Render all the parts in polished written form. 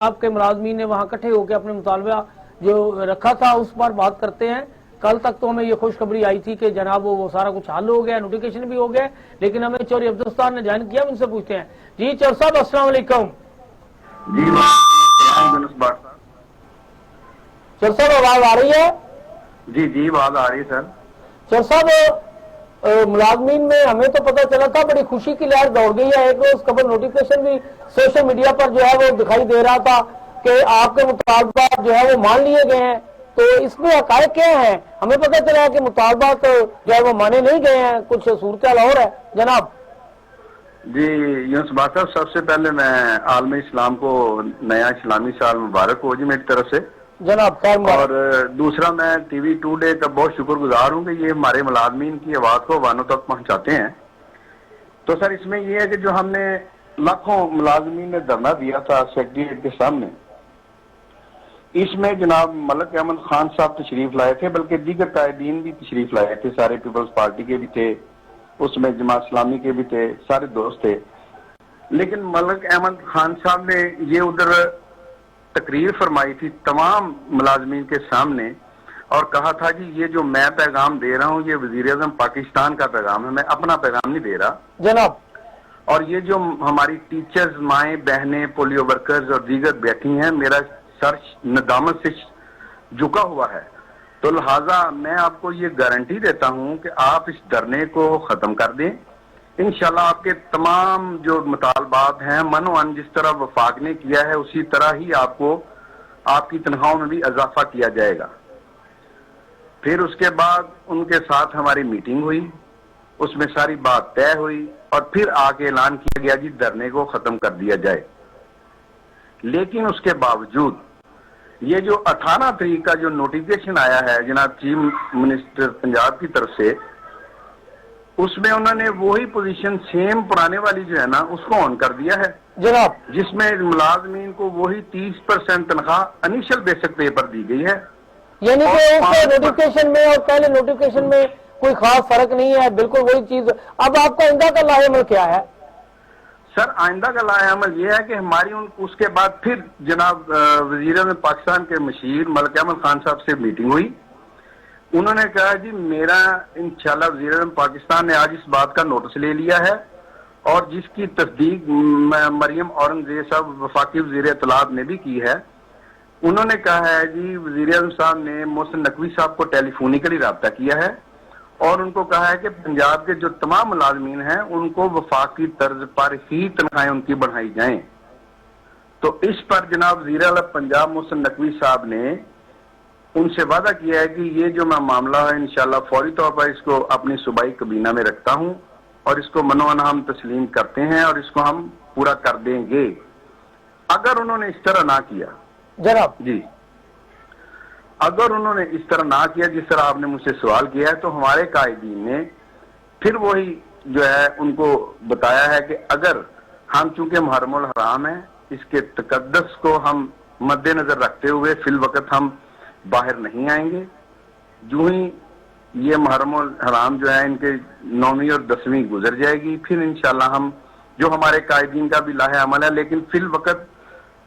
आपके मुलाजमीन ने वहां इकट्ठे होकर अपने मुतालबा जो रखा था उस पर बात करते हैं। कल तक तो हमें ये खुशखबरी आई थी कि जनाब वो सारा कुछ हल हो गया, नोटिफिकेशन भी हो गया, लेकिन हमें चौधरी अब्दुल ने ज्वाइन किया। उनसे पूछते हैं। जी चौर साहब अस्सलाम वालेकुम। जी चौर साहब आवाज आ रही है? जी जी आवाज आ रही है सर। चौर साहब मुलाजमीन में हमें तो पता चला था, बड़ी खुशी की लहर दौड़ गई है। एक रोज खबर नोटिफिकेशन भी सोशल मीडिया पर जो है वो दिखाई दे रहा था कि आपके मुतालबा जो है वो मान लिए गए हैं। तो इसमें हकायक क्या है? हमें पता चला है कि मुतालबा तो जो है वो माने नहीं गए हैं, कुछ सूरत और है जनाब। जी यूनुस साहब, सबसे पहले मैं आलम इस्लाम को नया इस्लामी साल मुबारक हो जी मेरी तरफ से जनाब। और दूसरा मैं टीवी टुडे का बहुत शुक्रगुजार हूँ कि ये हमारे मुलाजमीन की आवाज को वानों तक पहुंचाते हैं। तो सर इसमें यह है कि जो हमने लाखों मुलाजमीन ने धरना दिया था सेक्रेटरीट के सामने, इसमें जनाब मलक अहमद खान साहब तशरीफ लाए थे, बल्कि दीगर कायदीन भी तशरीफ लाए थे, सारे पीपल्स पार्टी के भी थे, उसमें जमात इस्लामी के भी थे, सारे दोस्त थे। लेकिन मलक अहमद खान साहब ने ये उधर तकरीर फरमाई थी तमाम मुलाजमीन के सामने और कहा था कि ये जो मैं पैगाम दे रहा हूँ ये वजीर आज़म पाकिस्तान का पैगाम है, मैं अपना पैगाम नहीं दे रहा जनाब। और ये जो हमारी टीचर्स, माएँ बहनें, पोलियो वर्कर्स और दीगर बैठी हैं, मेरा सर नदामत से झुका हुआ है। तो लिहाजा मैं आपको ये गारंटी देता हूं कि आप इस धरने को खत्म कर दें। इंशाल्लाह आपके तमाम जो मुतालबात हैं मनोअन जिस तरह वफाक ने किया है उसी तरह ही आपको आपकी तनख्वाहों में भी इजाफा किया जाएगा। फिर उसके बाद उनके साथ हमारी मीटिंग हुई, उसमें सारी बात तय हुई और फिर आके ऐलान किया गया जी धरने को खत्म कर दिया जाए। लेकिन उसके बावजूद ये जो 18 तारीख का जो नोटिफिकेशन आया है जनाब चीफ मिनिस्टर पंजाब की तरफ से, उसमें उन्होंने वही पोजीशन सेम पुराने वाली जो है ना उसको ऑन कर दिया है जनाब, जिसमें मुलाजमीन को वही 30% तनख्वाह इनिशियल बेसिक पे पर दी गई है। यानी कि नोटिफिकेशन में और पहले नोटिफिकेशन में कोई खास फर्क नहीं है, बिल्कुल वही चीज। अब आपका आइंदा का लाहेअमल क्या है? सर आइंदा का लाहेअमल यह है कि हमारी उसके बाद फिर जनाब वजीर आज़म पाकिस्तान के मशीर मलक अहमद खान साहब से मीटिंग हुई। उन्होंने कहा जी मेरा इंशाल्लाह वजीर आज़म पाकिस्तान ने आज इस बात का नोटिस ले लिया है और जिसकी तस्दीक मरियम औरंगजेब साहब वफाकी वजीर इत्तलात ने भी की है। उन्होंने कहा है जी वजीर आज़म साहब ने मोहसिन नकवी साहब को टेलीफोनिकली रब्ता किया है और उनको कहा है कि पंजाब के जो तमाम मुलाजमीन हैं उनको वफाकी तर्ज पर ही तनख्वाहें उनकी बढ़ाई जाएं। तो इस पर जनाब वज़ीर आला पंजाब मोहसिन नकवी साहब ने उनसे वादा किया है कि ये जो मैं मामला है इंशाल्लाह फौरी तौर पर इसको अपनी सूबाई कबीना में रखता हूं और इसको मनोअन हम तस्लीम करते हैं और इसको हम पूरा कर देंगे। अगर उन्होंने इस तरह ना किया जनाब जी, अगर उन्होंने इस तरह ना किया जिस तरह आपने मुझसे सवाल किया है, तो हमारे कायदीन ने फिर वही जो है उनको बताया है कि अगर हम चूंकि मुहर्रमुल हराम है इसके तकद्दस को हम मद्देनजर रखते हुए फिल वक्त हम बाहर नहीं आएंगे। जो ही ये मुहर्रमुल हराम जो है इनके 9वीं और 10वीं गुजर जाएगी फिर इंशाल्लाह हम जो हमारे कायदीन का भी लाहे अमल है, लेकिन फिल वक्त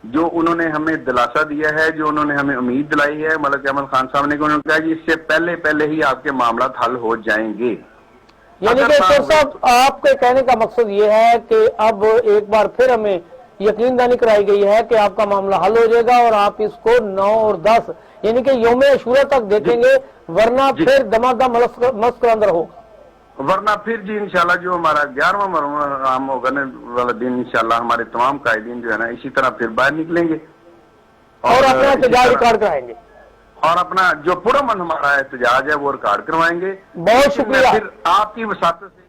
जो उन्होंने हमें दिलासा दिया है, जो उन्होंने हमें उम्मीद दिलाई है मलक अहमद खान साहब ने, उन्होंने कहा कि इससे पहले पहले ही आपके मामला हल हो जाएंगे। यानी कि सर साहब आपके कहने का मकसद ये है कि अब एक बार फिर हमें यकीनदानी कराई गई है कि आपका मामला हल हो जाएगा और आप इसको 9 और 10 यानी कि यौम अशूरा तक देखेंगे, वरना फिर दमादम मस्क अंदर होगा। वरना फिर जी इंशाल्लाह जो हमारा 11वां मुहर्रम होगा वाला दिन इंशाल्लाह हमारे तमाम कायदीन जो है ना इसी तरह फिर बाहर निकलेंगे और अपना एहतजाज रिकॉर्ड कराएंगे और अपना जो पुरअमन हमारा एहतजाज है वो रिकॉर्ड करवाएंगे। बहुत शुक्रिया। फिर आपकी वसात से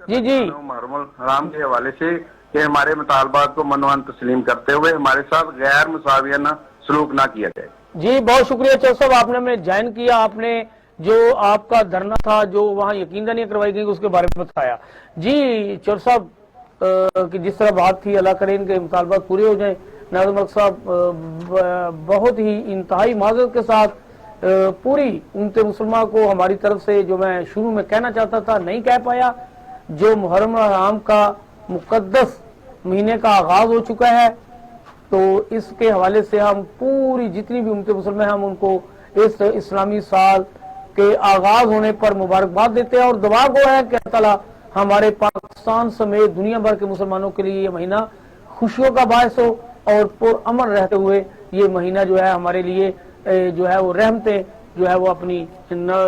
जी जी मुहर्रम हराम के हवाले से कि हमारे मुतालबात को मनोअन तस्लीम करते हुए हमारे साथ गैर मुसावियाना सलूक ना किया जाए। जी बहुत शुक्रिया चौर साहब, आपने हमें ज्वाइन किया, आपने जो आपका धरना था जो वहाँ यकीनदानी करवाई गई उसके बारे में बताया। जी चौर साहब की जिस तरह बात थी, अल्लाह करे इनके मुतालबात पूरे हो जाए। नाज़िम मलिक साहब बहुत ही इंतहाई माजरत के साथ पूरी उम्मत मुसलमान को हमारी तरफ से जो मैं शुरू में कहना चाहता था नहीं कह पाया, जो मुहर्रम हराम का मुकद्दस महीने का आगाज हो चुका है। तो इसके हवाले से हम पूरी जितनी भी उम्मत मुसलमान हम उनको इस इस्लामी साल के आगाज होने पर मुबारकबाद देते हैं और दुआ गो है कि अल्लाह ताला हमारे पाकिस्तान समेत दुनिया भर के मुसलमानों के लिए ये महीना खुशियों का बायस हो और पुरअमन रहते हुए ये महीना जो है हमारे लिए जो है वो रहमतें जो है वो अपनी